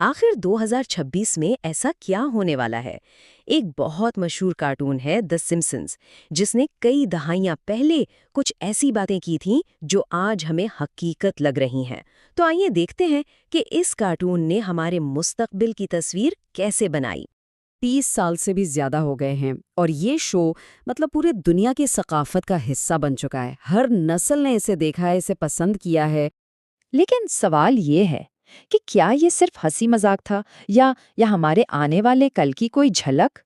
آخر 2026 میں ایسا کیا ہونے والا ہے؟ ایک بہت مشہور کارٹون ہے دی سمپسنز، جس نے کئی دہائیاں پہلے کچھ ایسی باتیں کی تھیں جو آج ہمیں حقیقت لگ رہی ہیں۔ تو آئیے دیکھتے ہیں کہ اس کارٹون نے ہمارے مستقبل کی تصویر کیسے بنائی۔ 30 سال سے بھی زیادہ ہو گئے ہیں اور یہ شو پورے دنیا کی ثقافت کا حصہ بن چکا ہے۔ ہر نسل نے اسے دیکھا ہے، اسے پسند کیا ہے۔ لیکن سوال یہ ہے کہ کیا یہ صرف ہنسی مذاق تھا یا ہمارے آنے والے کل کی کوئی جھلک؟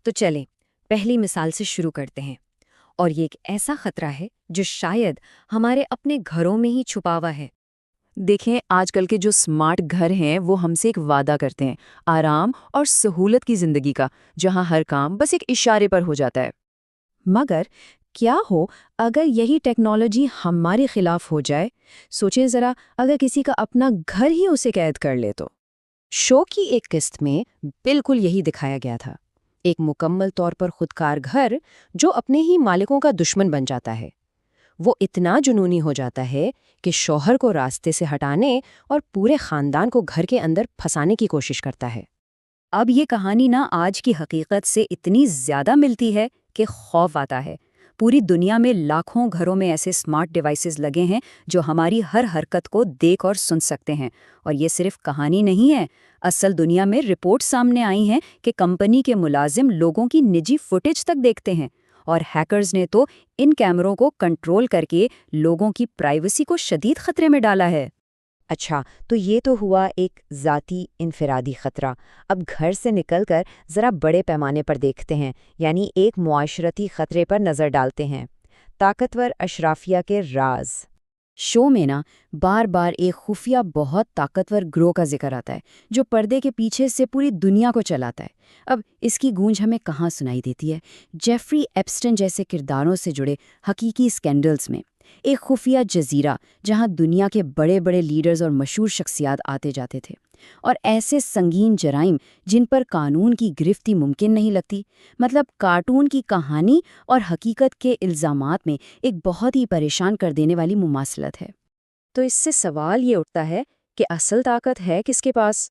تو چلیں پہلی مثال سے شروع کرتے ہیں، اور یہ ایک ایسا خطرہ ہے جو شاید ہمارے اپنے گھروں میں ہی چھپا ہوا ہے۔ دیکھیں، آج کل کے جو سمارٹ گھر ہیں وہ ہم سے ایک وعدہ کرتے ہیں، آرام اور سہولت کی زندگی کا، جہاں ہر کام بس ایک اشارے پر ہو جاتا ہے۔ مگر کیا ہو اگر یہی ٹیکنالوجی ہمارے خلاف ہو جائے؟ سوچیں ذرا، اگر کسی کا اپنا گھر ہی اسے قید کر لے تو۔ شو کی ایک قسط میں بالکل یہی دکھایا گیا تھا، ایک مکمل طور پر خودکار گھر جو اپنے ہی مالکوں کا دشمن بن جاتا ہے۔ وہ اتنا جنونی ہو جاتا ہے کہ شوہر کو راستے سے ہٹانے اور پورے خاندان کو گھر کے اندر پھنسانے کی کوشش کرتا ہے۔ اب یہ کہانی آج کی حقیقت سے اتنی زیادہ ملتی ہے کہ خوف آتا ہے۔ پوری دنیا میں لاکھوں گھروں میں ایسے سمارٹ ڈیوائسز لگے ہیں جو ہماری ہر حرکت کو دیکھ اور سن سکتے ہیں۔ اور یہ صرف کہانی نہیں ہے، اصل دنیا میں رپورٹ سامنے آئی ہیں کہ کمپنی کے ملازم لوگوں کی نجی فوٹیج تک دیکھتے ہیں، اور ہیکرز نے تو ان کیمروں کو کنٹرول کر کے لوگوں کی پرائیویسی کو شدید خطرے میں ڈالا ہے۔ اچھا، تو یہ تو ہوا ایک ذاتی انفرادی خطرہ۔ اب گھر سے نکل کر ذرا بڑے پیمانے پر دیکھتے ہیں، یعنی ایک معاشرتی خطرے پر نظر ڈالتے ہیں۔ طاقتور اشرافیہ کے راز۔ شو میں بار بار ایک خفیہ بہت طاقتور گروہ کا ذکر آتا ہے جو پردے کے پیچھے سے پوری دنیا کو چلاتا ہے۔ اب اس کی گونج ہمیں کہاں سنائی دیتی ہے؟ جیفری ایپسٹن جیسے کرداروں سے جڑے حقیقی اسکینڈلز میں۔ ایک خفیہ جزیرہ جہاں دنیا کے بڑے بڑے لیڈرز اور مشہور شخصیات آتے جاتے تھے، اور ایسے سنگین جرائم جن پر قانون کی گرفتی ممکن نہیں لگتی۔ کارٹون کی کہانی اور حقیقت کے الزامات میں ایک بہت ہی پریشان کر دینے والی مماثلت ہے۔ تو اس سے سوال یہ اٹھتا ہے کہ اصل طاقت ہے کس کے پاس؟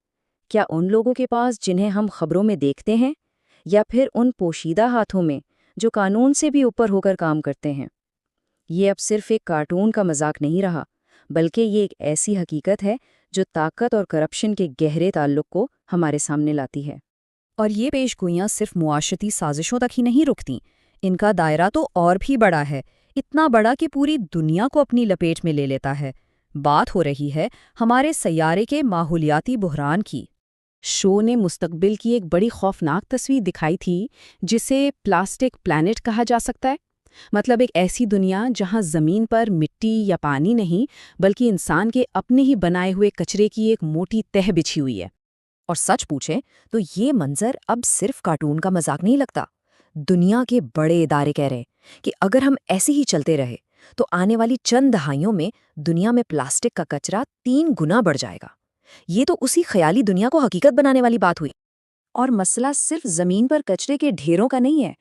کیا ان لوگوں کے پاس جنہیں ہم خبروں میں دیکھتے ہیں، یا پھر ان پوشیدہ ہاتھوں میں جو قانون سے بھی اوپر ہو کر کام کرتے ہیں؟ یہ اب صرف ایک کارٹون کا مذاق نہیں رہا، بلکہ یہ ایک ایسی حقیقت ہے جو طاقت اور کرپشن کے گہرے تعلق کو ہمارے سامنے لاتی ہے۔ اور یہ پیش گوئیاں صرف معاشرتی سازشوں تک ہی نہیں رکتیں، ان کا دائرہ تو اور بھی بڑا ہے، اتنا بڑا کہ پوری دنیا کو اپنی لپیٹ میں لے لیتا ہے۔ بات ہو رہی ہے ہمارے سیارے کے ماحولیاتی بحران کی۔ شو نے مستقبل کی ایک بڑی خوفناک تصویر دکھائی تھی جسے پلاسٹک پلانٹ کہا جا سکتا ہے۔ ایک ایسی دنیا جہاں زمین پر مٹی یا پانی نہیں، بلکہ انسان کے اپنے ہی بنائے ہوئے کچرے کی ایک موٹی تہہ بچھی ہوئی ہے۔ اور سچ پوچھیں تو یہ منظر اب صرف کارٹون کا مذاق نہیں لگتا۔ دنیا کے بڑے ادارے کہہ رہے ہیں کہ اگر ہم ایسے ہی چلتے رہے تو آنے والی چند دہائیوں میں دنیا میں پلاسٹک کا کچرا 3 گنا بڑھ جائے گا۔ یہ تو اسی خیالی دنیا کو حقیقت بنانے والی بات ہوئی۔ اور مسئلہ صرف زمین پر کچرے کے ڈھیروں کا نہیں ہے،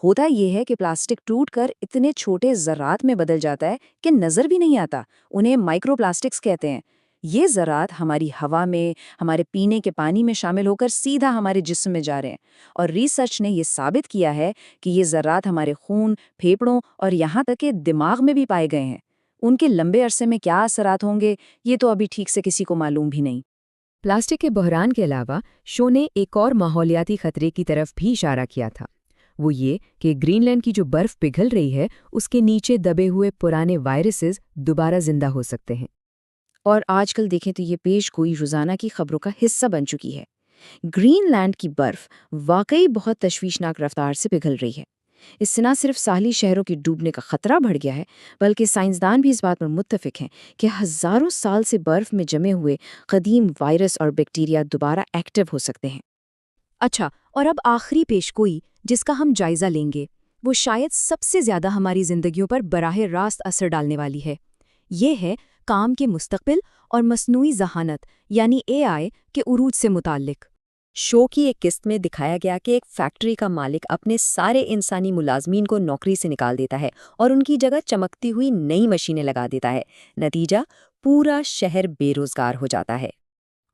ہوتا یہ ہے کہ پلاسٹک ٹوٹ کر اتنے چھوٹے ذرات میں بدل جاتا ہے کہ نظر بھی نہیں آتا۔ انہیں مائکرو پلاسٹکس کہتے ہیں۔ یہ ذرات ہماری ہوا میں، ہمارے پینے کے پانی میں شامل ہو کر سیدھا ہمارے جسم میں جا رہے ہیں، اور ریسرچ نے یہ ثابت کیا ہے کہ یہ ذرات ہمارے خون، پھیپھڑوں اور یہاں تک کہ دماغ میں بھی پائے گئے ہیں۔ ان کے لمبے عرصے میں کیا اثرات ہوں گے، یہ تو ابھی ٹھیک سے کسی کو معلوم بھی نہیں۔ پلاسٹک کے بحران کے علاوہ شو نے ایک اور ماحولیاتی خطرے کی طرف بھی اشارہ کیا تھا۔ وہ یہ کہ گرین لینڈ کی جو برف پگھل رہی ہے، اس کے نیچے دبے ہوئے پرانے وائرسز دوبارہ زندہ ہو سکتے ہیں۔ اور آج کل دیکھیں تو یہ پیش گوئی روزانہ کی خبروں کا حصہ بن چکی ہے۔ گرین لینڈ کی برف واقعی بہت تشویشناک رفتار سے پگھل رہی ہے۔ اس سے نہ صرف ساحلی شہروں کے ڈوبنے کا خطرہ بڑھ گیا ہے، بلکہ سائنسدان بھی اس بات پر متفق ہیں کہ ہزاروں سال سے برف میں جمے ہوئے قدیم وائرس اور بیکٹیریا دوبارہ ایکٹیو ہو سکتے ہیں۔ اچھا، اور اب آخری پیش گوئی جس کا ہم جائزہ لیں گے، وہ شاید سب سے زیادہ ہماری زندگیوں پر براہ راست اثر ڈالنے والی ہے۔ یہ ہے کام کے مستقبل اور مصنوعی ذہانت یعنی AI کے عروج سے متعلق۔ شو کی ایک قسط میں دکھایا گیا کہ ایک فیکٹری کا مالک اپنے سارے انسانی ملازمین کو نوکری سے نکال دیتا ہے اور ان کی جگہ چمکتی ہوئی نئی مشینیں لگا دیتا ہے۔ نتیجہ، پورا شہر بے روزگار ہو جاتا ہے۔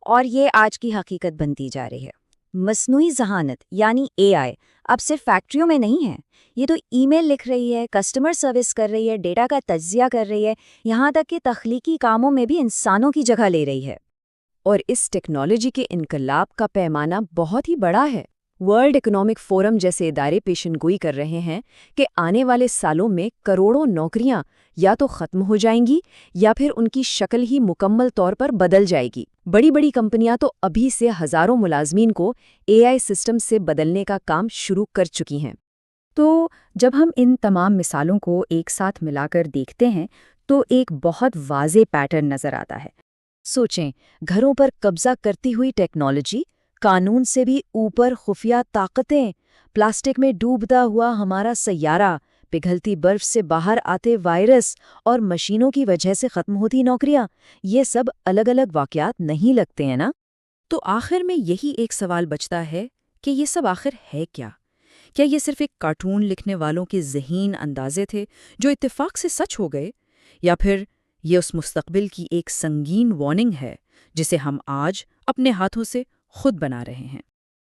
اور یہ آج کی حقیقت بنتی جا رہی ہے۔ مصنوعی ذہانت یعنی AI اب صرف فیکٹریوں میں نہیں ہے، یہ تو ای میل لکھ رہی ہے، کسٹمر سروس کر رہی ہے، ڈیٹا کا تجزیہ کر رہی ہے، یہاں تک کہ تخلیقی کاموں میں بھی انسانوں کی جگہ لے رہی ہے۔ اور اس ٹیکنالوجی کے انقلاب کا پیمانہ بہت ہی بڑا ہے۔ ورلڈ اکنامک فورم جیسے ادارے پیشن گوئی کر رہے ہیں کہ آنے والے سالوں میں کروڑوں نوکریاں یا تو ختم ہو جائیں گی یا پھر ان کی شکل ہی مکمل طور پر بدل جائے گی۔ بڑی بڑی کمپنیاں تو ابھی سے ہزاروں ملازمین کو AI سسٹم سے بدلنے کا کام شروع کر چکی ہیں۔ تو جب ہم ان تمام مثالوں کو ایک ساتھ ملا کر دیکھتے ہیں تو ایک بہت واضح پیٹرن نظر آتا ہے۔ سوچیں، گھروں پر قبضہ کرتی ہوئی ٹیکنالوجی، قانون سے بھی اوپر خفیہ طاقتیں، پلاسٹک میں ڈوبتا ہوا ہمارا سیارہ، پگھلتی برف سے باہر آتے وائرس اور مشینوں کی وجہ سے ختم ہوتی نوکریاں، یہ سب الگ الگ واقعات نہیں لگتے ہیں نا؟ تو آخر میں یہی ایک سوال بچتا ہے کہ یہ سب آخر ہے کیا؟ کیا یہ صرف ایک کارٹون لکھنے والوں کے ذہین اندازے تھے جو اتفاق سے سچ ہو گئے، یا پھر یہ اس مستقبل کی ایک سنگین وارننگ ہے جسے ہم آج اپنے ہاتھوں سے خود بنا رہے ہیں؟